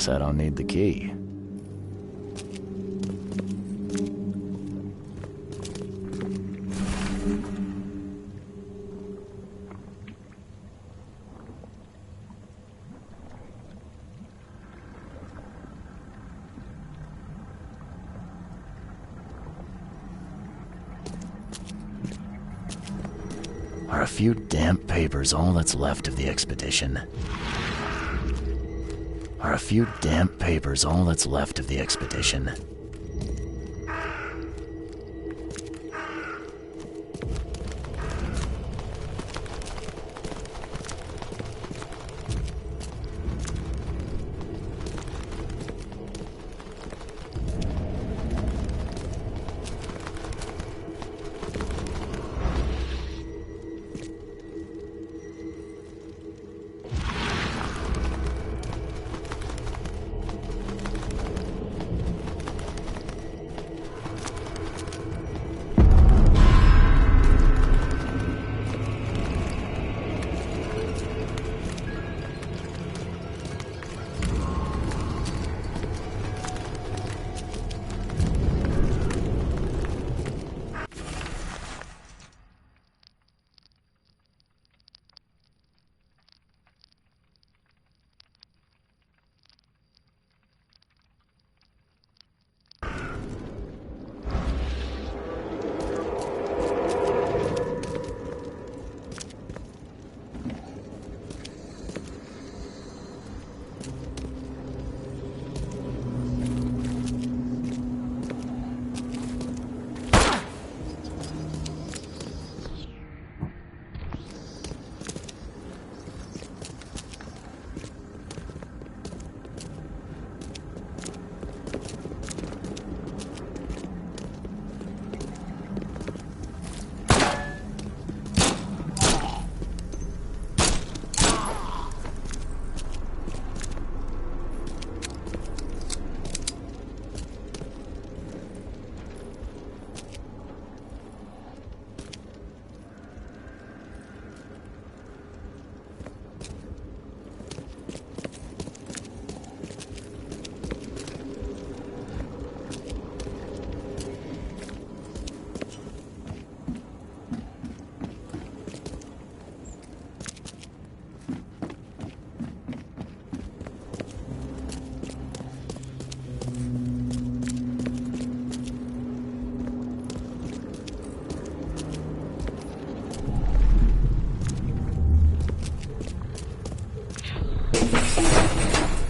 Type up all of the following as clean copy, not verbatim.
Guess I don't need the key. Are a few damp papers all that's left of the expedition? Are a few damp papers all that's left of the expedition?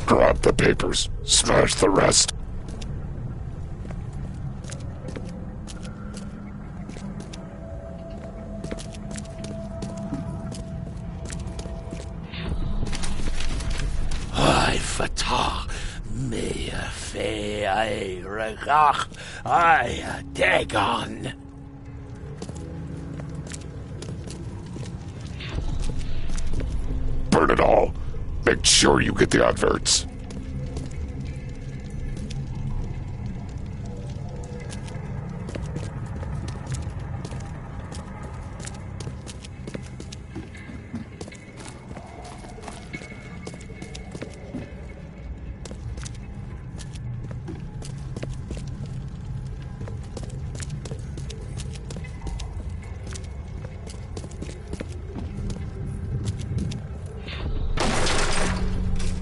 Grab the papers. Smash the rest. Ai fatah me fe ai regach ai Dagon. Burn it all. Make sure you get the adverts.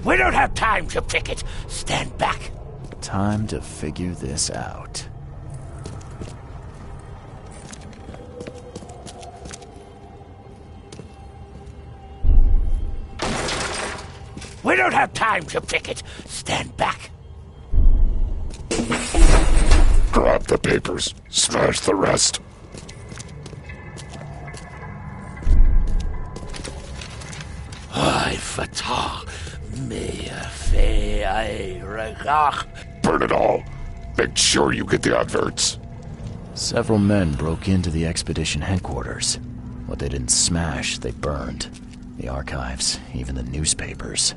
We don't have time to pick it. Stand back. Time to figure this out. We don't have time to pick it. Stand back. Grab the papers. Smash the rest. Ai fatah me fe ai regach. Burn it all. Make sure you get the adverts. Several men broke into the expedition headquarters. What they didn't smash, they burned. The archives, even the newspapers.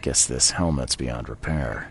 Guess this helmet's beyond repair.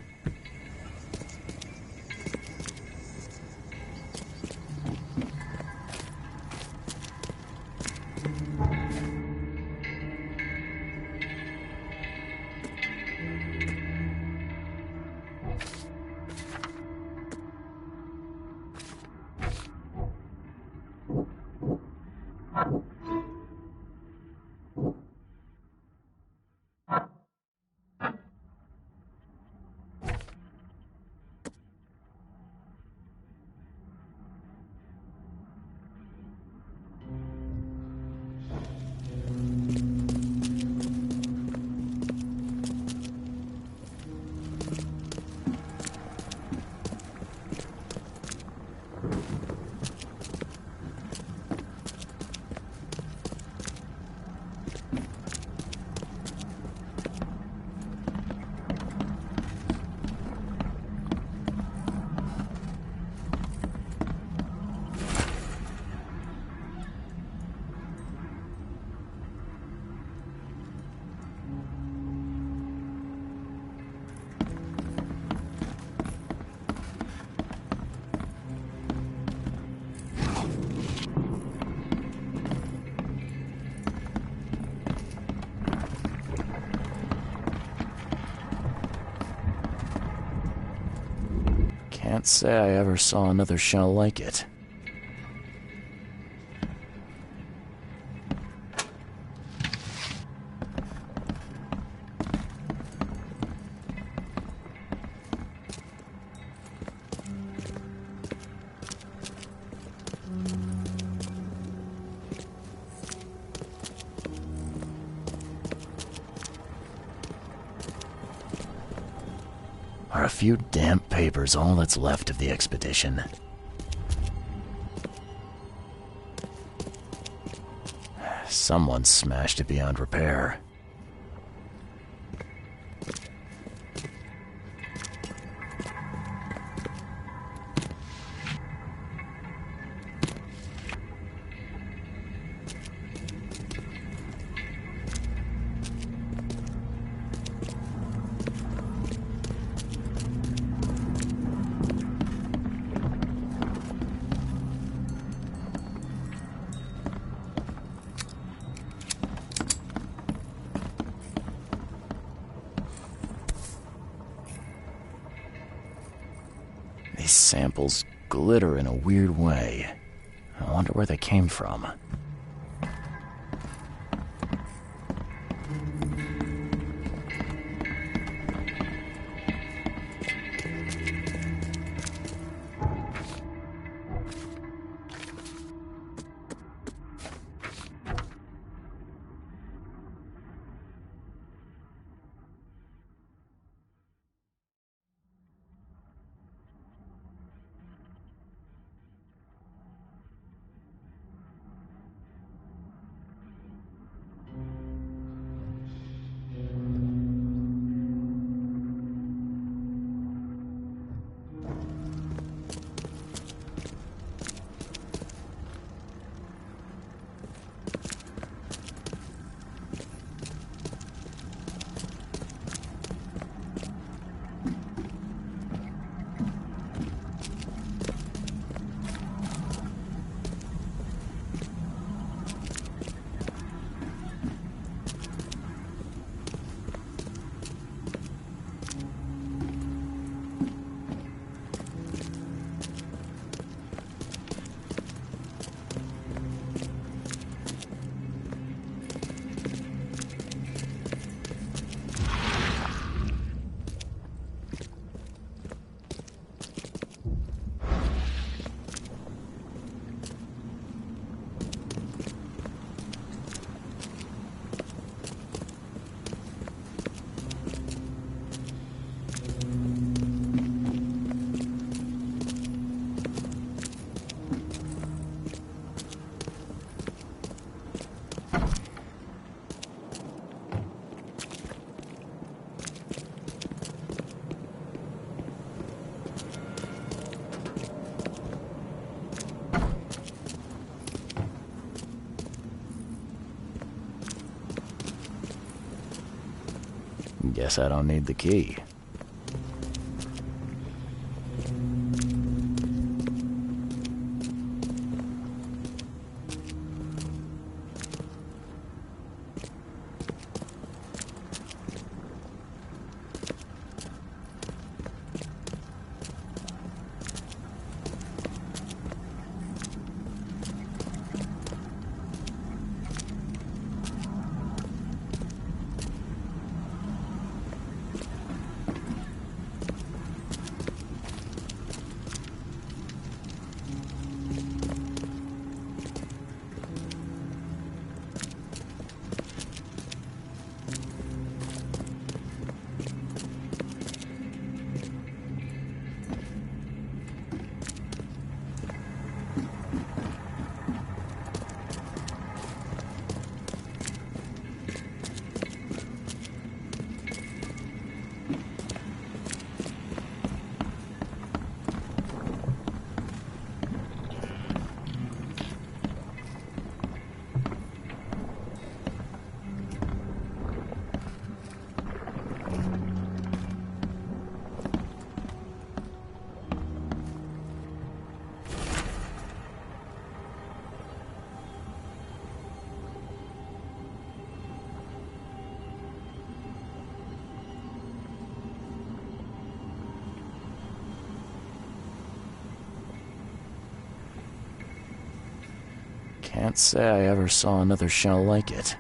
Can't say I ever saw another shell like it. Are a few damp papers all that's left of the expedition? Someone smashed it beyond repair. These samples glitter in a weird way. I wonder where they came from. Guess I don't need the key. Can't say I ever saw another shell like it.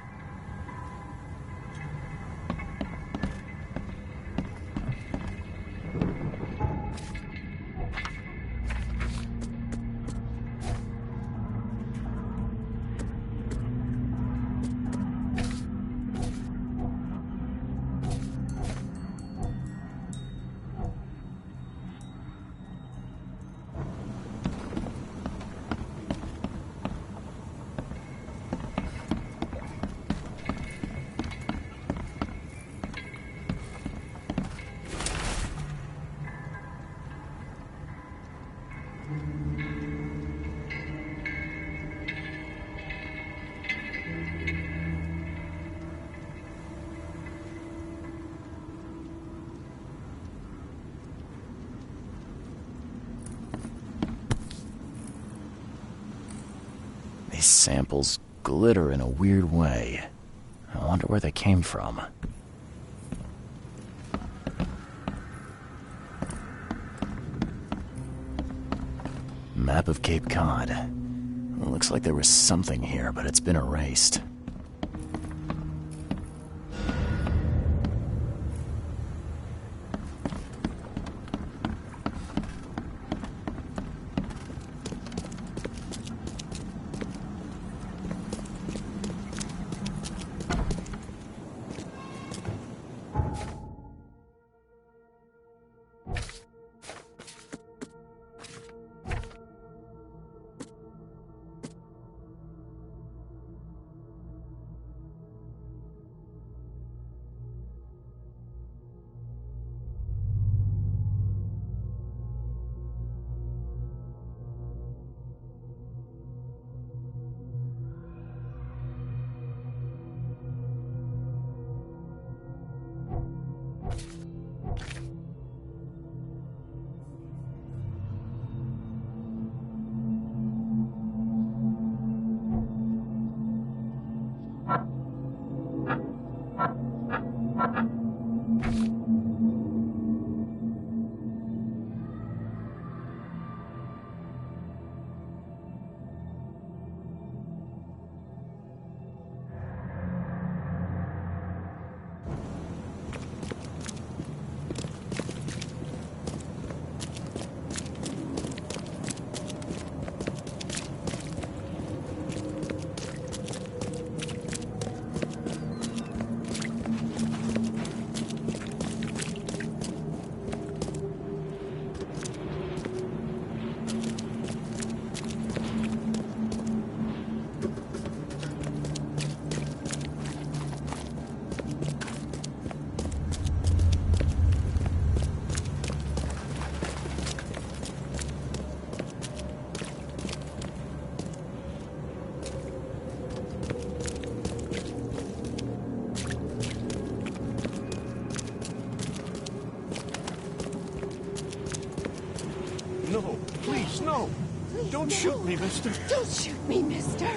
These samples glitter in a weird way. I wonder where they came from. Map of Cape Cod. It looks like there was something here, but it's been erased. No, please, no! Don't shoot me, mister! Don't shoot me, mister!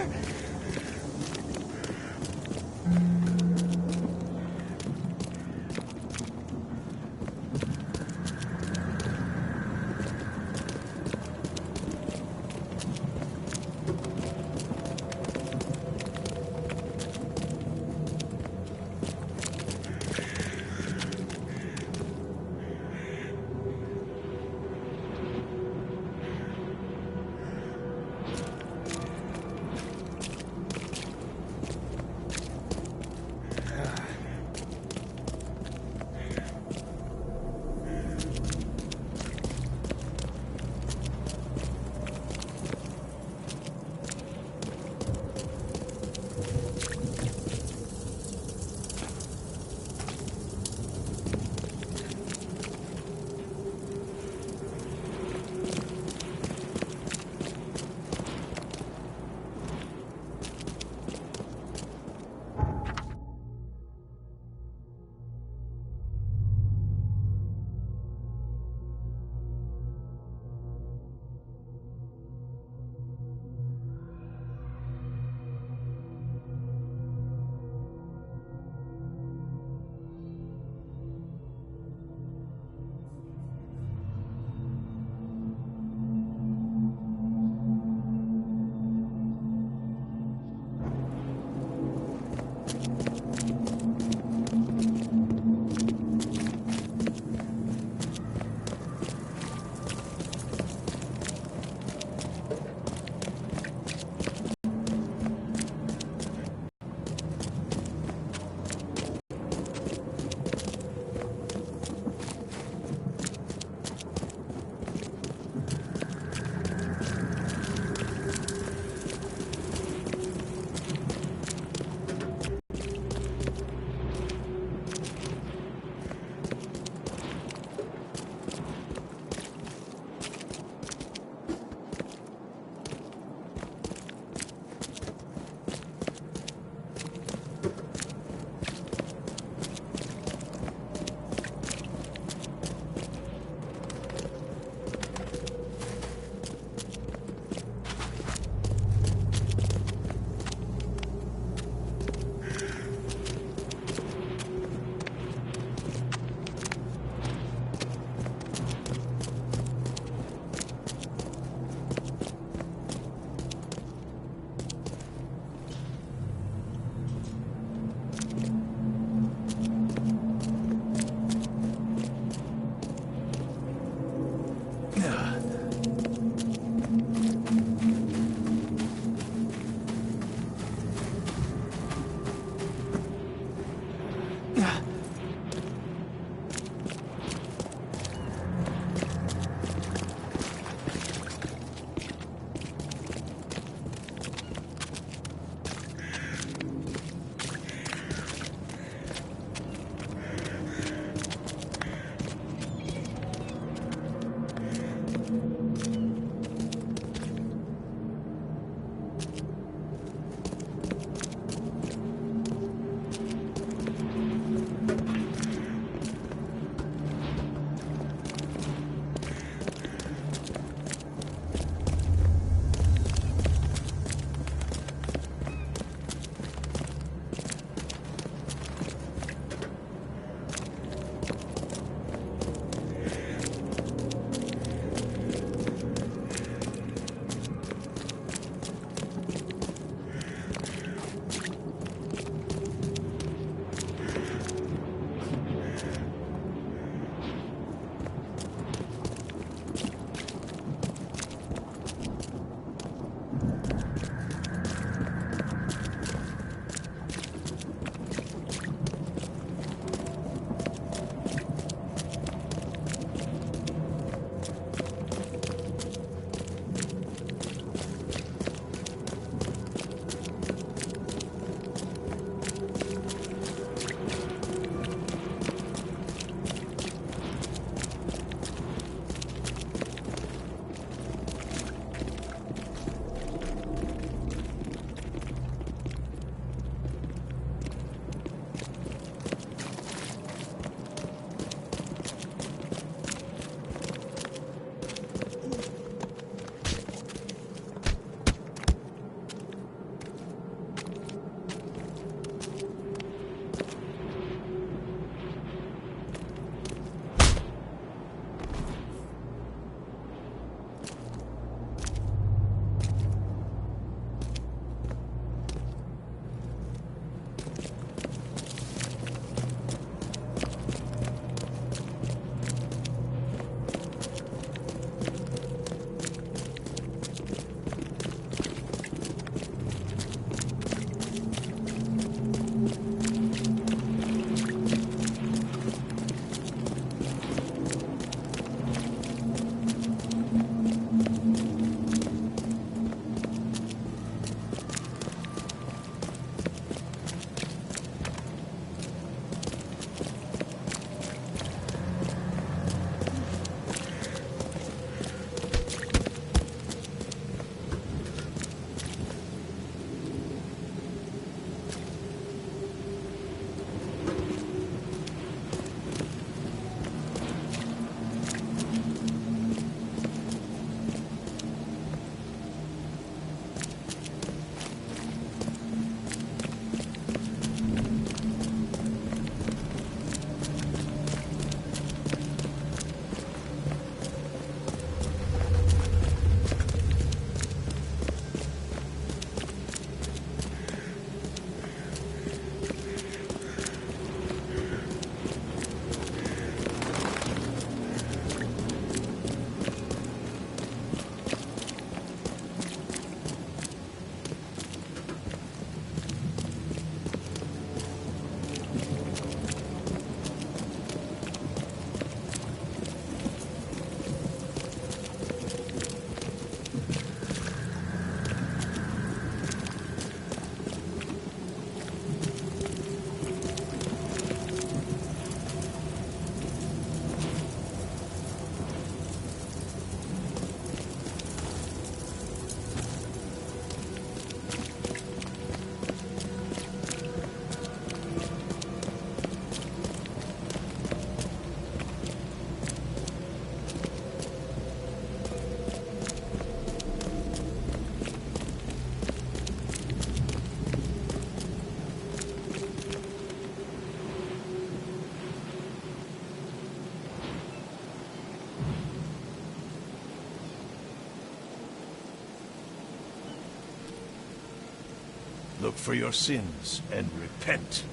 Look for your sins and repent.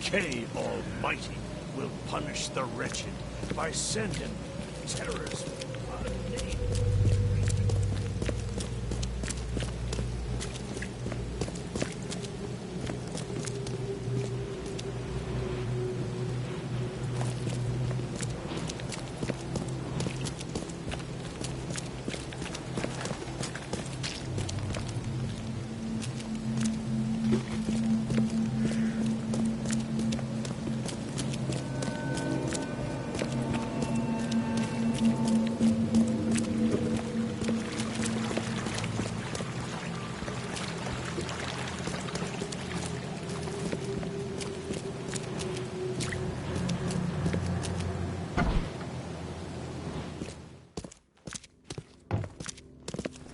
K Almighty will punish the wretched by sending terrors.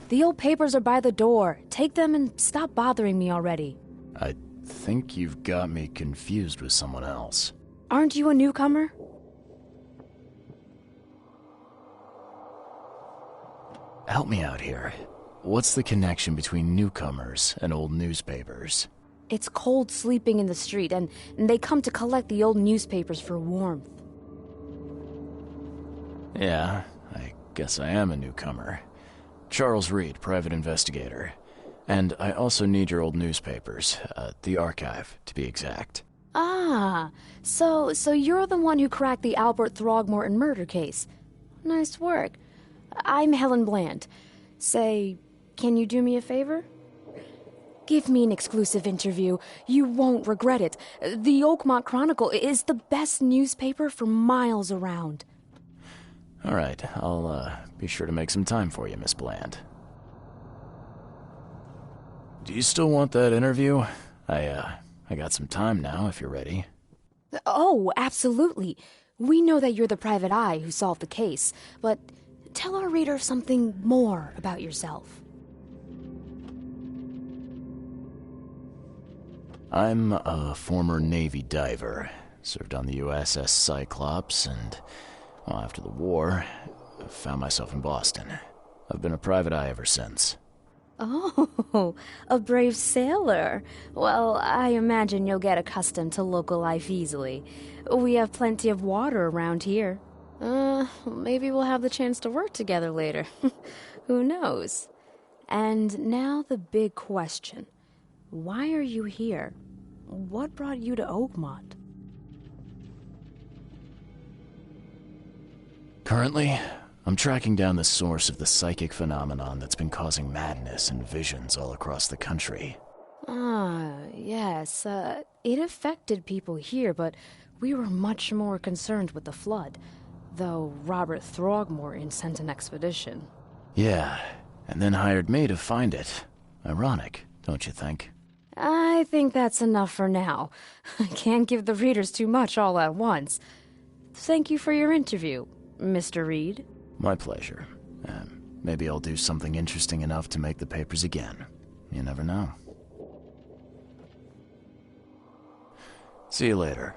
The old papers are by the door. Take them and stop bothering me already. I think you've got me confused with someone else. Aren't you a newcomer? Help me out here. What's the connection between newcomers and old newspapers? It's cold sleeping in the street, and they come to collect the old newspapers for warmth. Yeah, I guess I am a newcomer. Charles Reed, private investigator. And I also need your old newspapers, the archive, to be exact. Ah, so you're the one who cracked the Albert Throgmorton murder case. Nice work. I'm Helen Bland. Say, can you do me a favor? Give me an exclusive interview. You won't regret it. The Oakmont Chronicle is the best newspaper for miles around. All right, I'll be sure to make some time for you, Miss Bland. Do you still want that interview? I got some time now, if you're ready. Oh, absolutely. We know that you're the private eye who solved the case, but tell our reader something more about yourself. I'm a former Navy diver. Served on the USS Cyclops, and, well, after the war, I found myself in Boston. I've been a private eye ever since. Oh, a brave sailor. Well, I imagine you'll get accustomed to local life easily. We have plenty of water around here. Maybe we'll have the chance to work together later. Who knows? And now the big question. Why are you here? What brought you to Oakmont? Currently, I'm tracking down the source of the psychic phenomenon that's been causing madness and visions all across the country. Ah, yes. It affected people here, but we were much more concerned with the flood. Though Robert Throgmorton sent an expedition. Yeah, and then hired me to find it. Ironic, don't you think? I think that's enough for now. I can't give the readers too much all at once. Thank you for your interview, Mr. Reed. My pleasure. Maybe I'll do something interesting enough to make the papers again. You never know. See you later.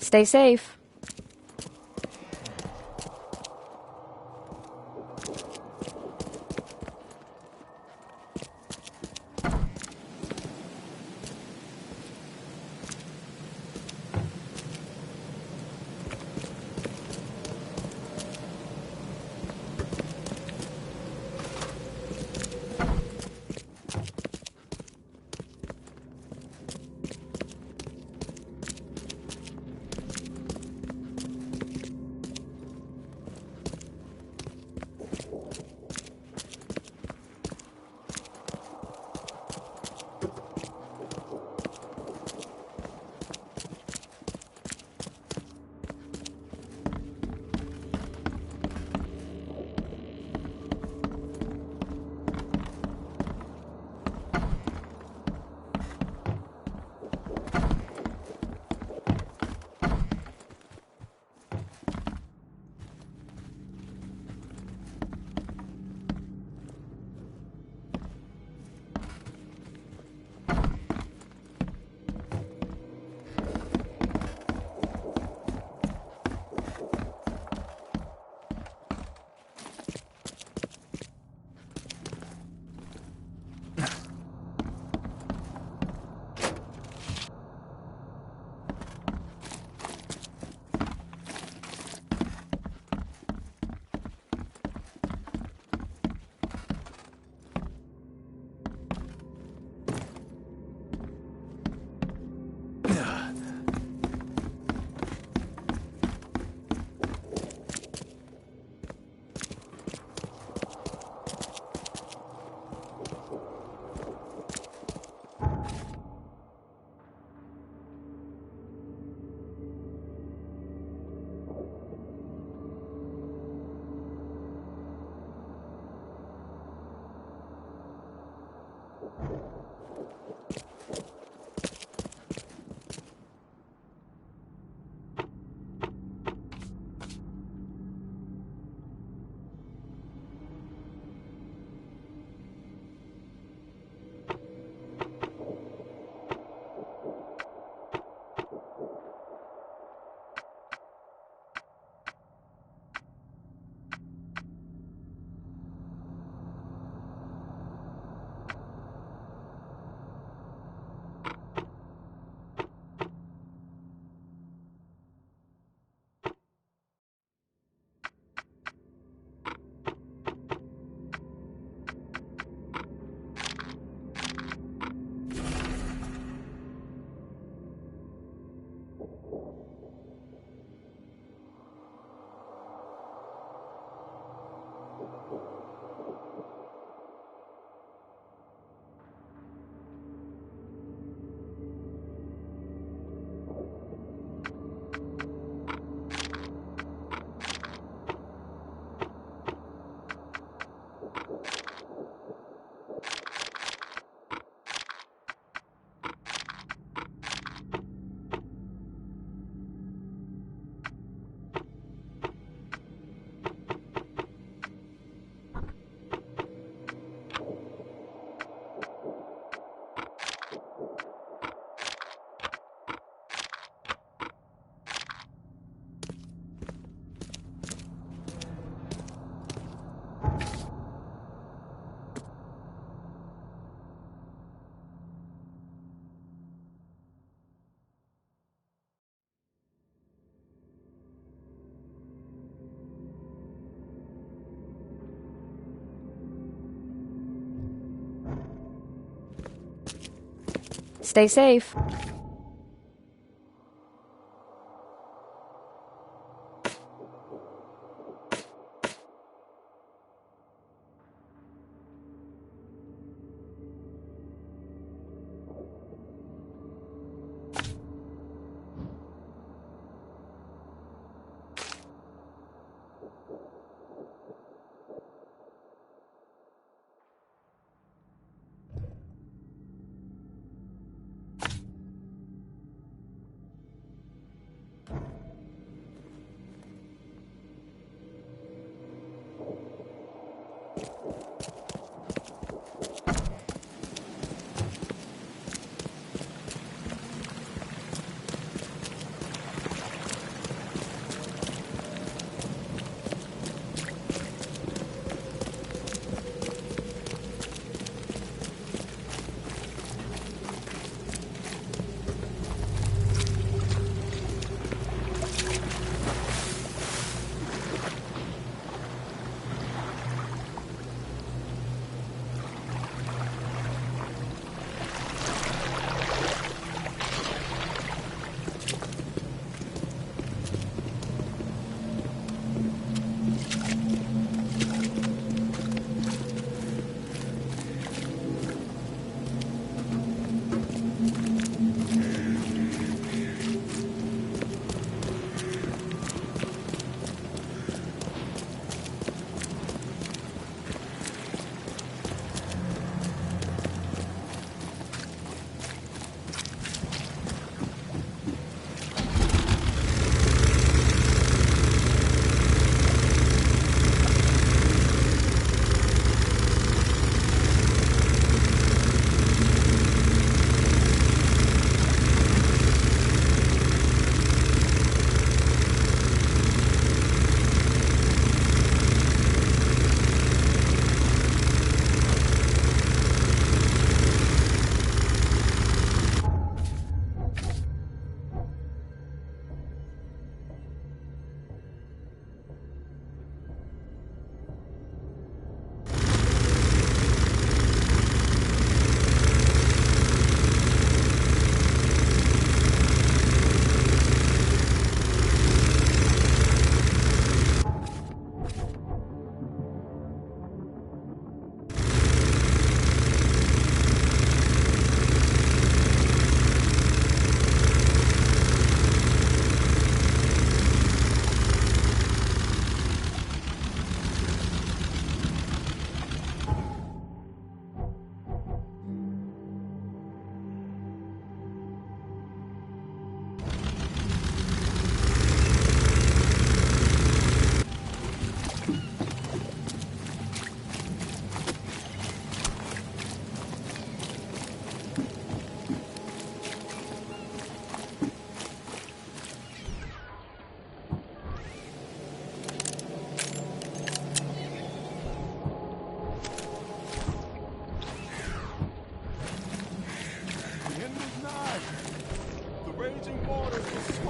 Stay safe. Stay safe.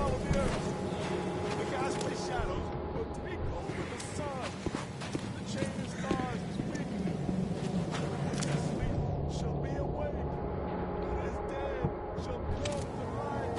follow the earth. The ghastly shadows will take over the sun. The chain of stars is weakening. Sleep shall be awake. What is dead shall come to life.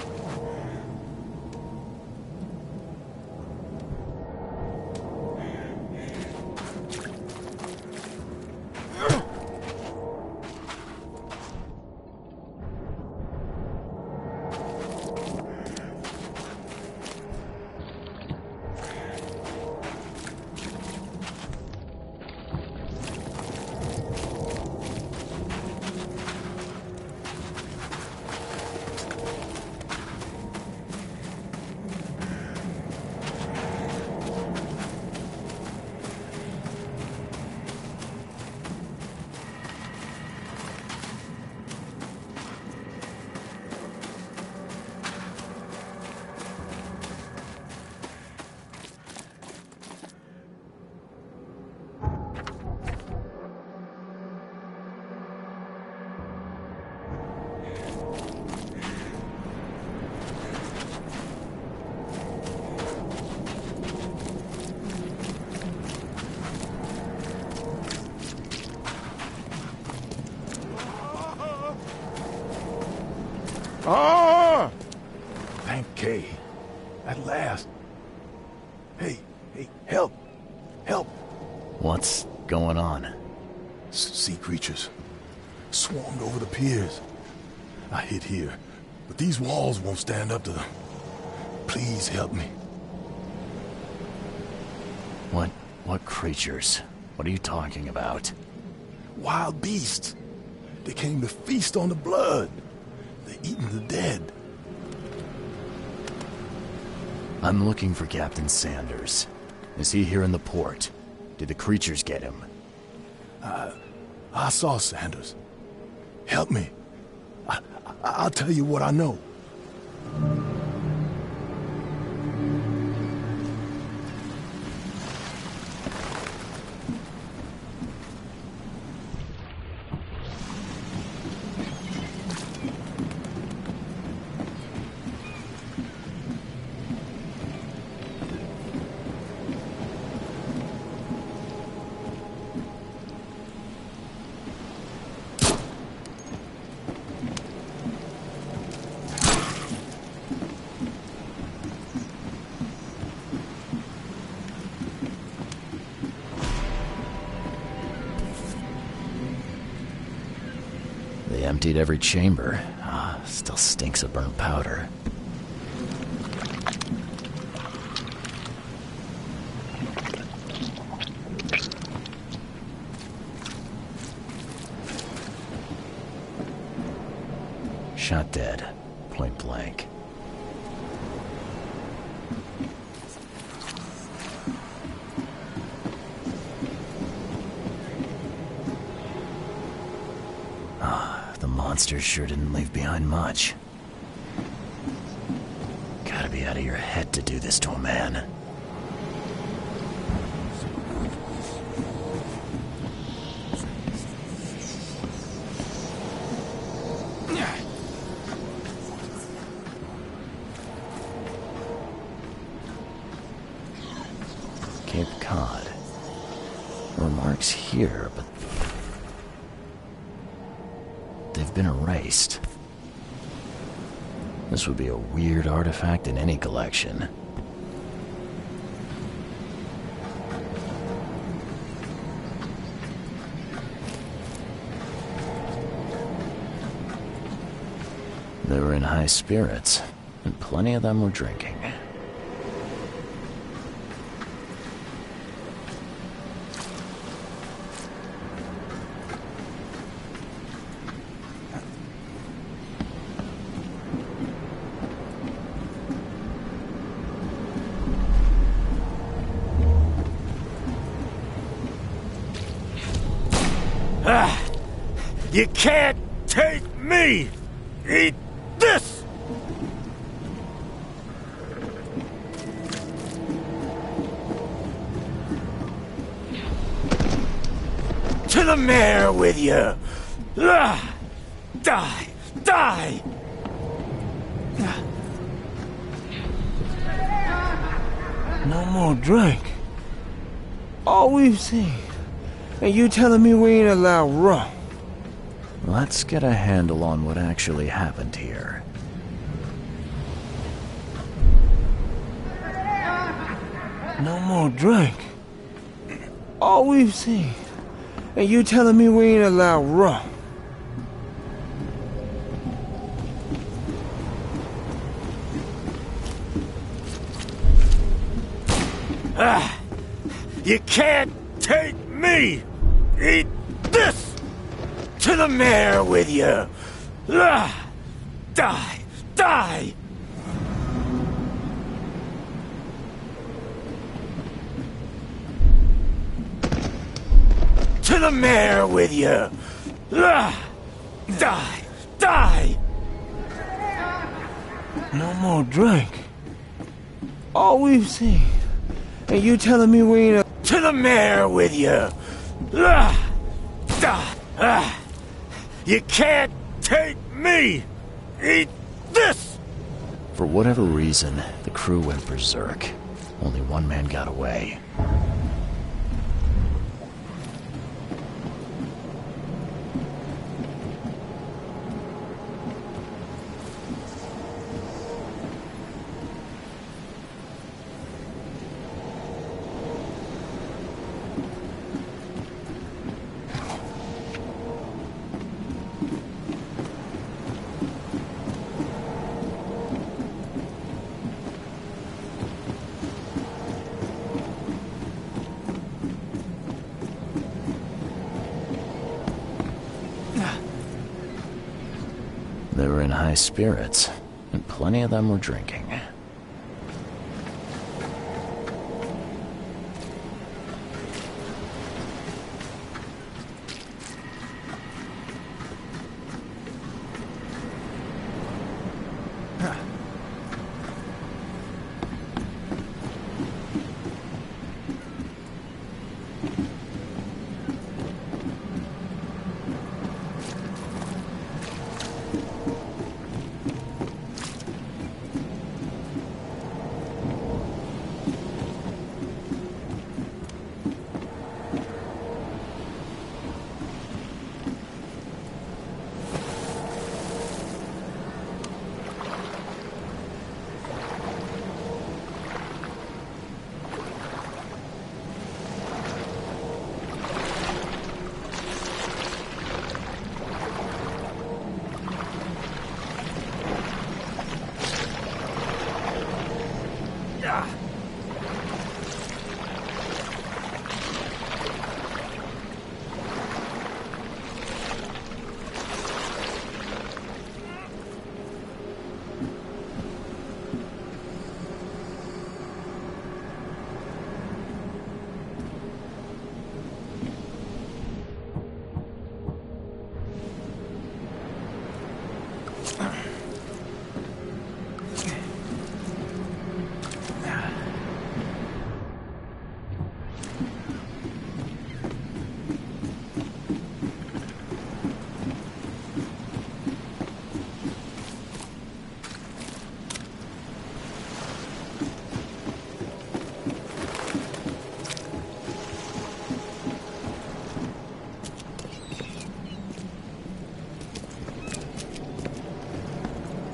Ah! Thank Kay. At last. Hey, help! Help! What's going on? Sea creatures. Swarmed over the piers. I hid here, but these walls won't stand up to them. Please help me. What creatures? What are you talking about? Wild beasts. They came to feast on the blood. They're eating the dead. I'm looking for Captain Sanders. Is he here in the port? Did the creatures get him? I saw Sanders. Help me. I'll tell you what I know. They emptied every chamber. Still stinks of burnt powder. Shot dead. Point blank. The monsters sure didn't leave behind much. Gotta be out of your head to do this to a man. Cape Cod. Remarks here, but they've been erased. This would be a weird artifact in any collection. They were in high spirits, and plenty of them were drinking. You can't take me! Eat this! To the mare with you! Die! Die! No more drink. All we've seen. And you telling me we ain't allowed rum? Let's get a handle on what actually happened here. No more drink. All we've seen. And you telling me we ain't allowed rum? You can't take me! Eat this! To the mayor with you! Die! Die! To the mayor with you! Die! Die! No more drink. All we've seen. And you telling me we ain't... To the mayor with you! You can't take me! Eat this! For whatever reason, the crew went berserk. Only one man got away. They were in high spirits, and plenty of them were drinking.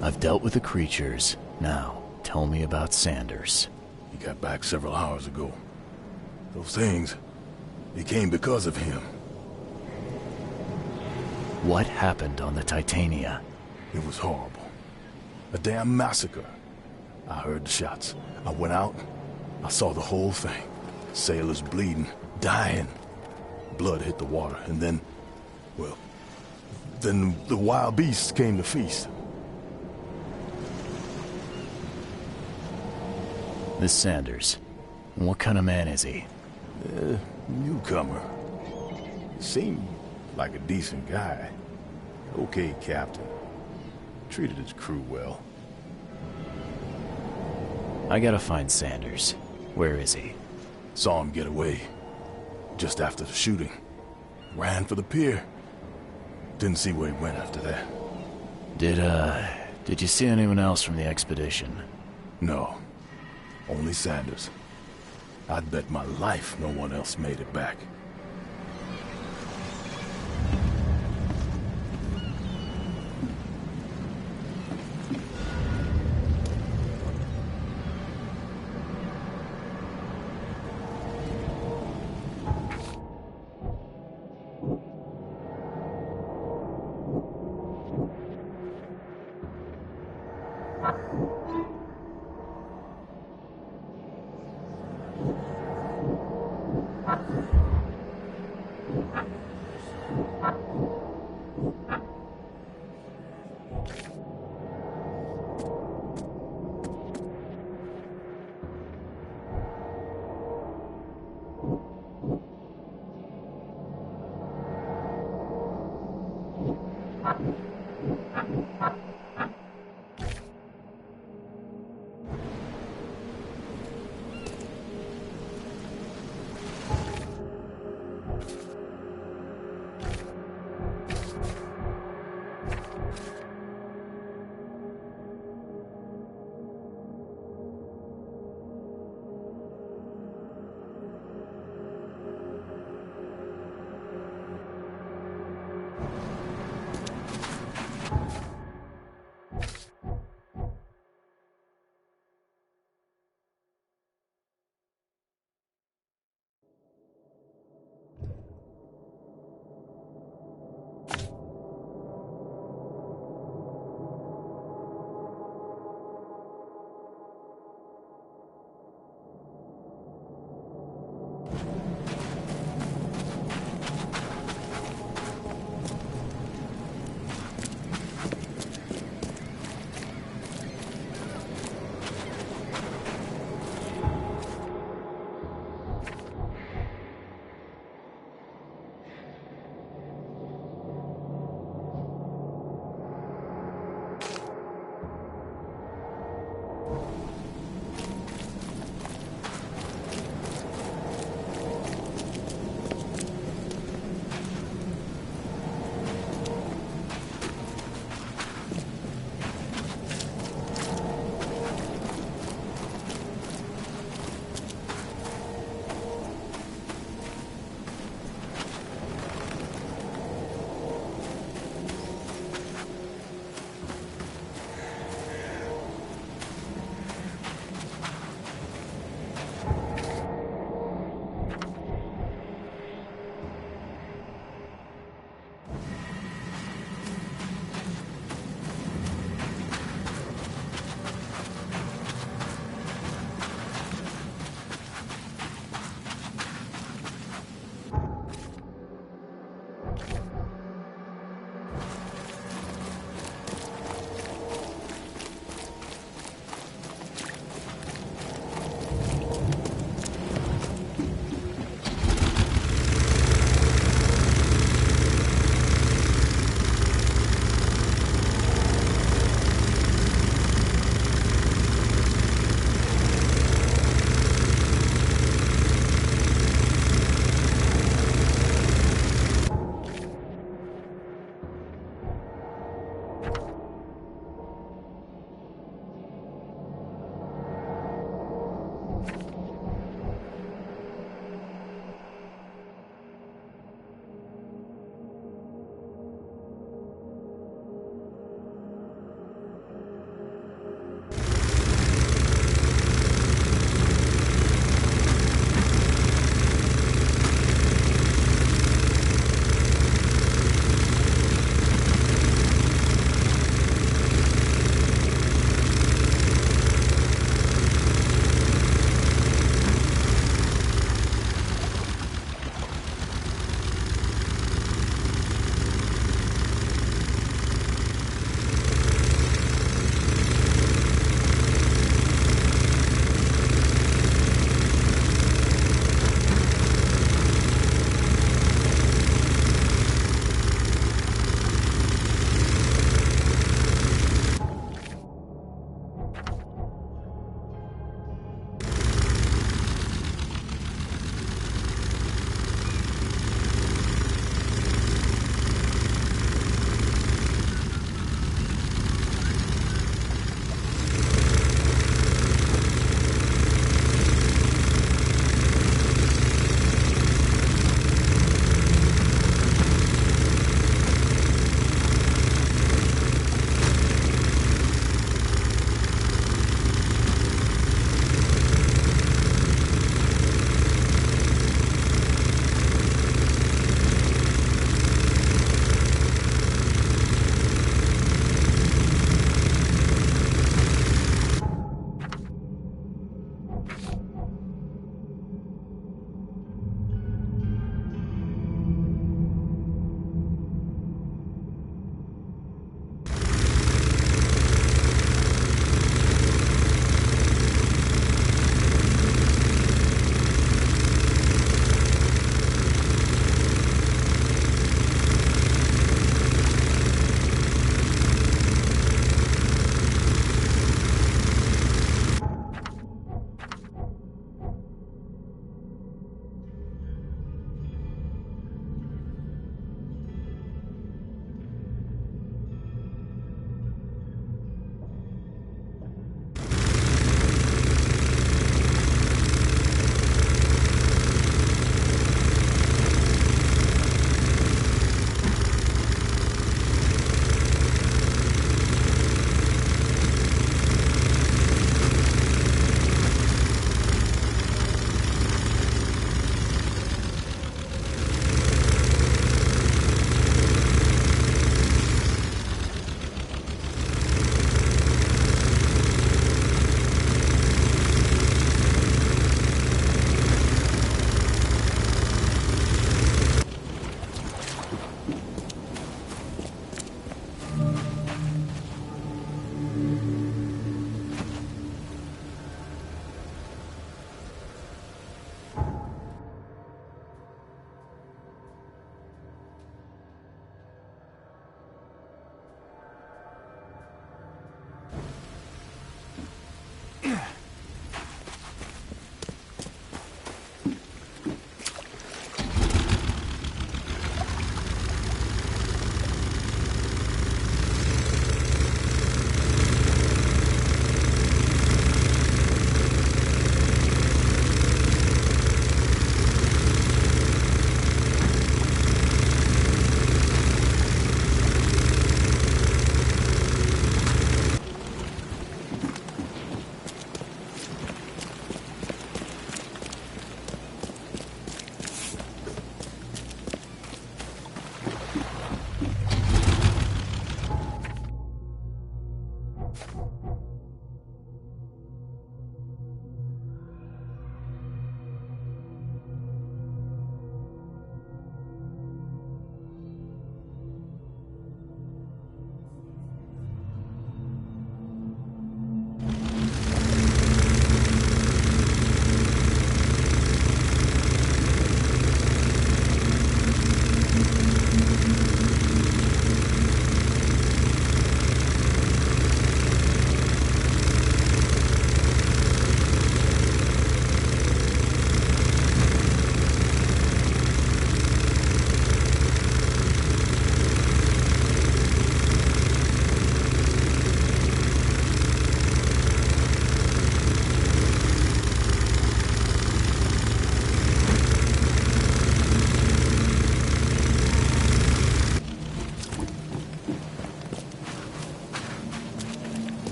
I've dealt with the creatures. Now, tell me about Sanders. He got back several hours ago. Those things, they came because of him. What happened on the Titania? It was horrible. A damn massacre. I heard the shots. I went out. I saw the whole thing. Sailors bleeding, dying. Blood hit the water, and then, well, then the wild beasts came to feast. This Sanders, what kind of man is he? Newcomer. Seemed like a decent guy. Okay, Captain. Treated his crew well. I gotta find Sanders. Where is he? Saw him get away. Just after the shooting. Ran for the pier. Didn't see where he went after that. Did you see anyone else from the expedition? No. Only Sanders. I'd bet my life no one else made it back.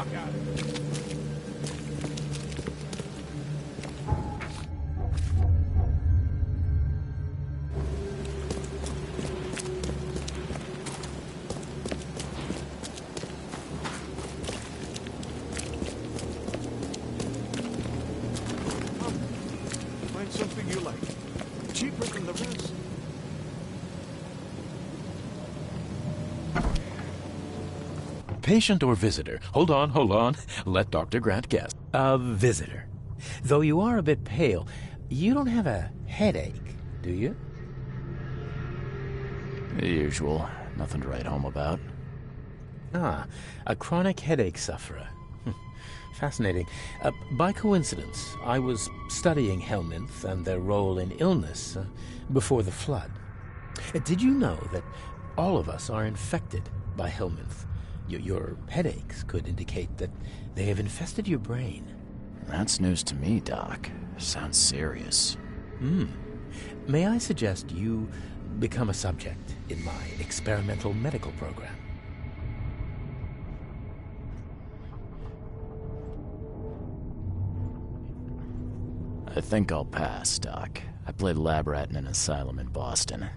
fuck out of here. Find something you like. Cheaper than the rest. Patient or visitor? Hold on. Let Dr. Grant guess. A visitor. Though you are a bit pale, you don't have a headache, do you? The usual. Nothing to write home about. Ah, a chronic headache sufferer. Fascinating. By coincidence, I was studying Helminth and their role in illness before the flood. Did you know that all of us are infected by Helminth? Your headaches could indicate that they have infested your brain. That's news to me, Doc. Sounds serious. May I suggest you become a subject in my experimental medical program? I think I'll pass, Doc. I played lab rat in an asylum in Boston.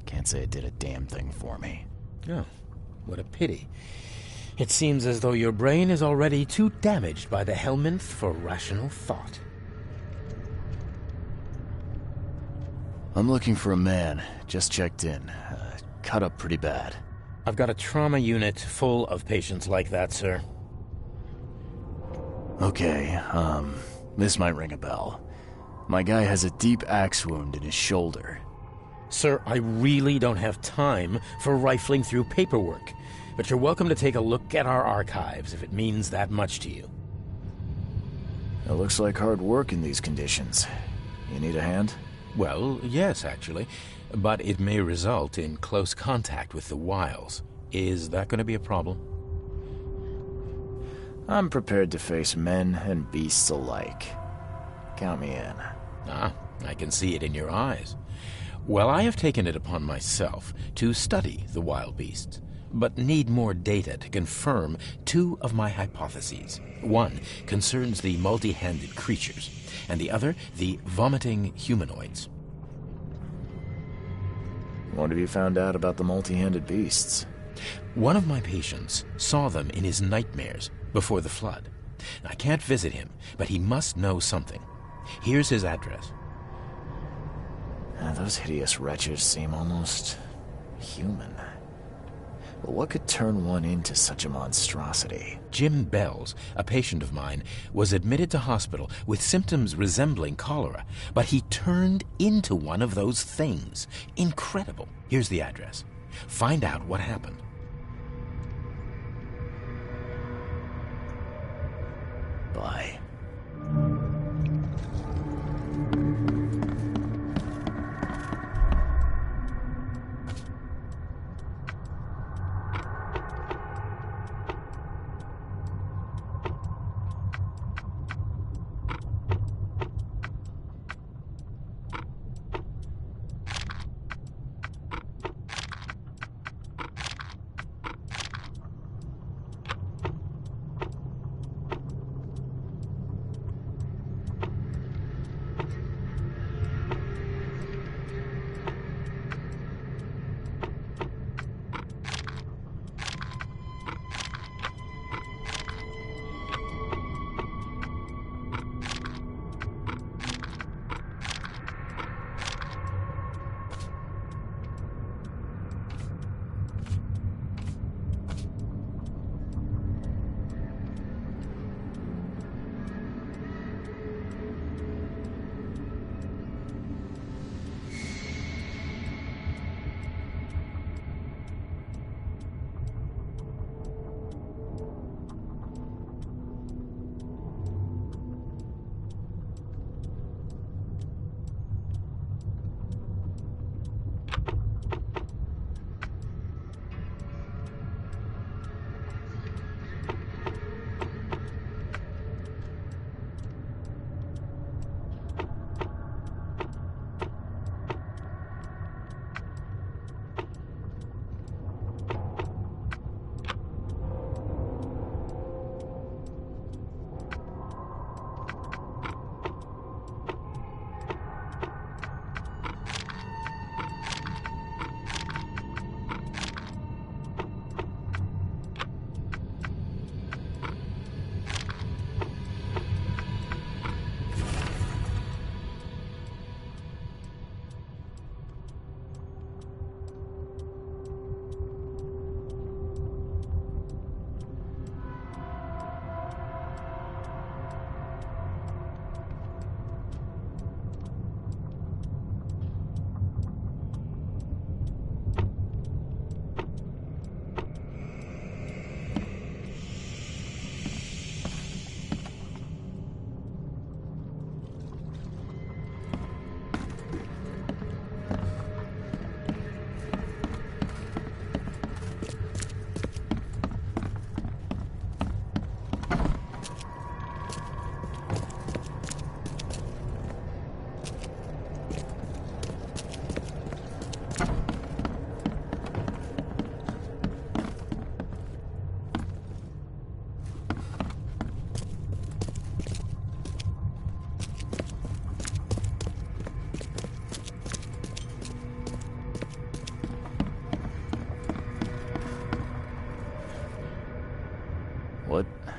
Can't say it did a damn thing for me. Oh, what a pity. It seems as though your brain is already too damaged by the Helminth for rational thought. I'm looking for a man. Just checked in. Cut up pretty bad. I've got a trauma unit full of patients like that, sir. Okay, this might ring a bell. My guy has a deep axe wound in his shoulder. Sir, I really don't have time for rifling through paperwork, but you're welcome to take a look at our archives if it means that much to you. It looks like hard work in these conditions. You need a hand? Well, yes, actually, but it may result in close contact with the wiles. Is that going to be a problem? I'm prepared to face men and beasts alike. Count me in. Ah, I can see it in your eyes. Well, I have taken it upon myself to study the wild beasts, but need more data to confirm two of my hypotheses. One concerns the multi-handed creatures, and the other the vomiting humanoids. What have you found out about the multi-handed beasts? One of my patients saw them in his nightmares before the flood. I can't visit him, but he must know something. Here's his address. Those hideous wretches seem almost human. But what could turn one into such a monstrosity? Jim Bells, a patient of mine, was admitted to hospital with symptoms resembling cholera, but he turned into one of those things. Incredible. Here's the address. Find out what happened. Bye.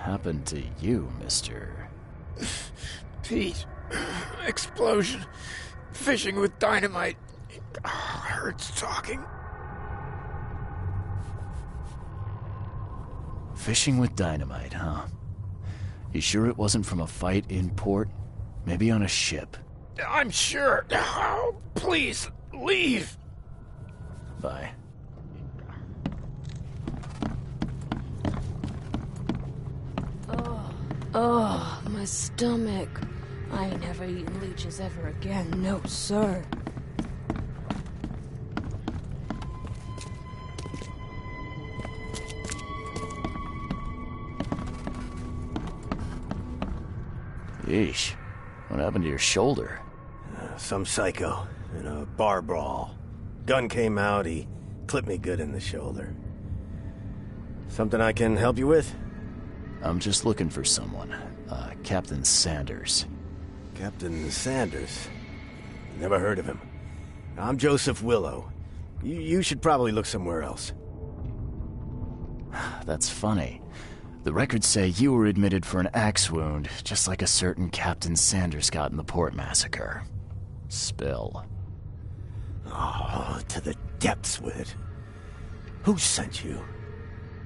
happened to you, mister? Pete. Explosion. Fishing with dynamite. Hurts talking. Fishing with dynamite, huh? You sure it wasn't from a fight in port? Maybe on a ship? I'm sure. Oh, please, leave. Bye. Oh, my stomach. I ain't never eaten leeches ever again, no sir. Yeesh. What happened to your shoulder? Some psycho in a bar brawl. Gun came out, he clipped me good in the shoulder. Something I can help you with? I'm just looking for someone. Captain Sanders. Captain Sanders? Never heard of him. I'm Joseph Willow. You should probably look somewhere else. That's funny. The records say you were admitted for an axe wound, just like a certain Captain Sanders got in the port massacre. Spill. Oh, to the depths with it. Who sent you?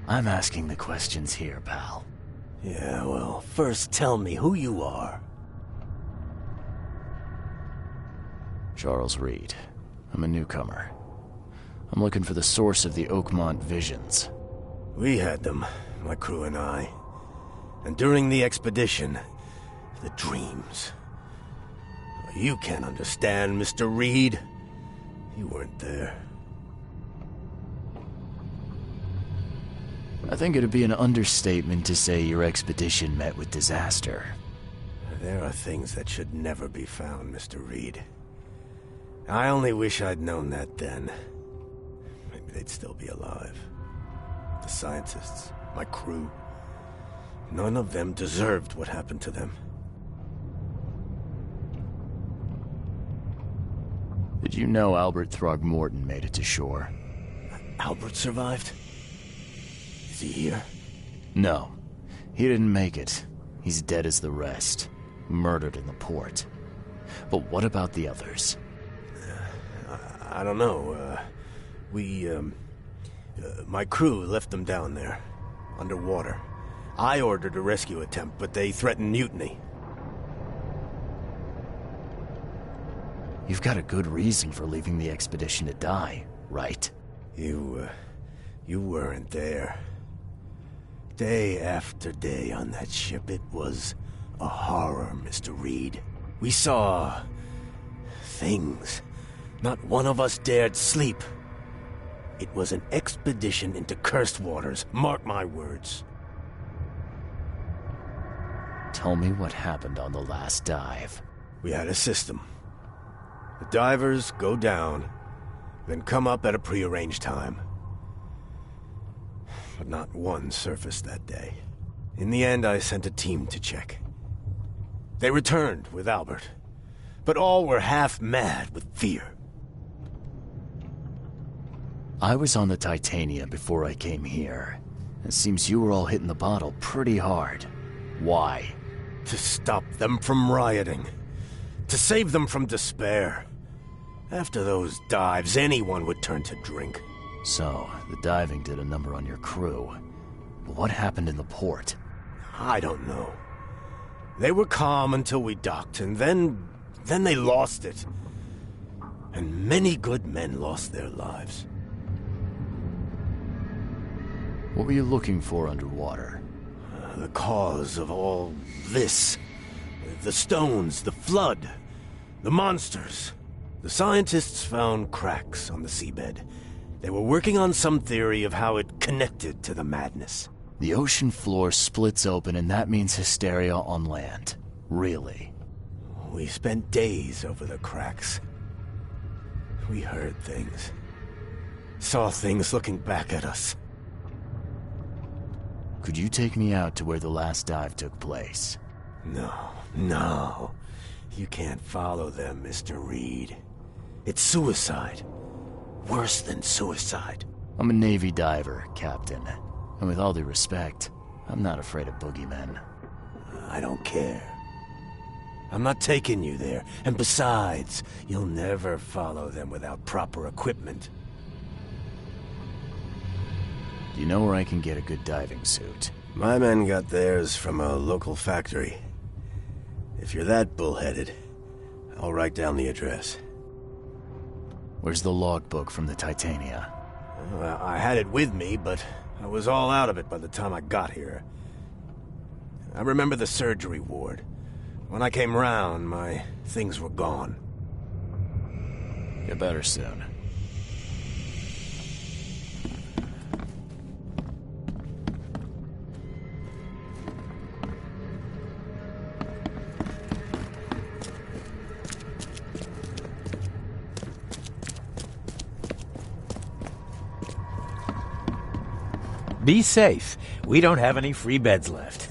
I'm asking the questions here, pal. Yeah, well, first tell me who you are. Charles Reed. I'm a newcomer. I'm looking for the source of the Oakmont visions. We had them, my crew and I. And during the expedition, the dreams. You can't understand, Mr. Reed. You weren't there. I think it'd be an understatement to say your expedition met with disaster. There are things that should never be found, Mr. Reed. I only wish I'd known that then. Maybe they'd still be alive. The scientists, my crew. None of them deserved what happened to them. Did you know Albert Throgmorton made it to shore? Albert survived? Is he here? No. He didn't make it. He's dead as the rest. Murdered in the port. But what about the others? I don't know. My crew left them down there, underwater. I ordered a rescue attempt, but they threatened mutiny. You've got a good reason for leaving the expedition to die, right? You weren't there. Day after day on that ship, it was a horror, Mr. Reed. We saw things. Not one of us dared sleep. It was an expedition into cursed waters, mark my words. Tell me what happened on the last dive. We had a system. The divers go down, then come up at a prearranged time. But not one surfaced that day. In the end, I sent a team to check. They returned with Albert, but all were half mad with fear. I was on the Titania before I came here. It seems you were all hitting the bottle pretty hard. Why? To stop them from rioting. To save them from despair. After those dives, anyone would turn to drink. So, the diving did a number on your crew. But what happened in the port? I don't know. They were calm until we docked, and then they lost it. And many good men lost their lives. What were you looking for underwater? The cause of all this. The stones, the flood, the monsters. The scientists found cracks on the seabed. They were working on some theory of how it connected to the madness. The ocean floor splits open and that means hysteria on land. Really? We spent days over the cracks. We heard things. Saw things looking back at us. Could you take me out to where the last dive took place? No. You can't follow them, Mr. Reed. It's suicide. Worse than suicide. I'm a Navy diver, Captain. And with all due respect, I'm not afraid of boogeymen. I don't care. I'm not taking you there. And besides, you'll never follow them without proper equipment. Do you know where I can get a good diving suit? My men got theirs from a local factory. If you're that bullheaded, I'll write down the address. Where's the logbook from the Titania? I had it with me, but I was all out of it by the time I got here. I remember the surgery ward. When I came round, my things were gone. Get better soon. Be safe. We don't have any free beds left.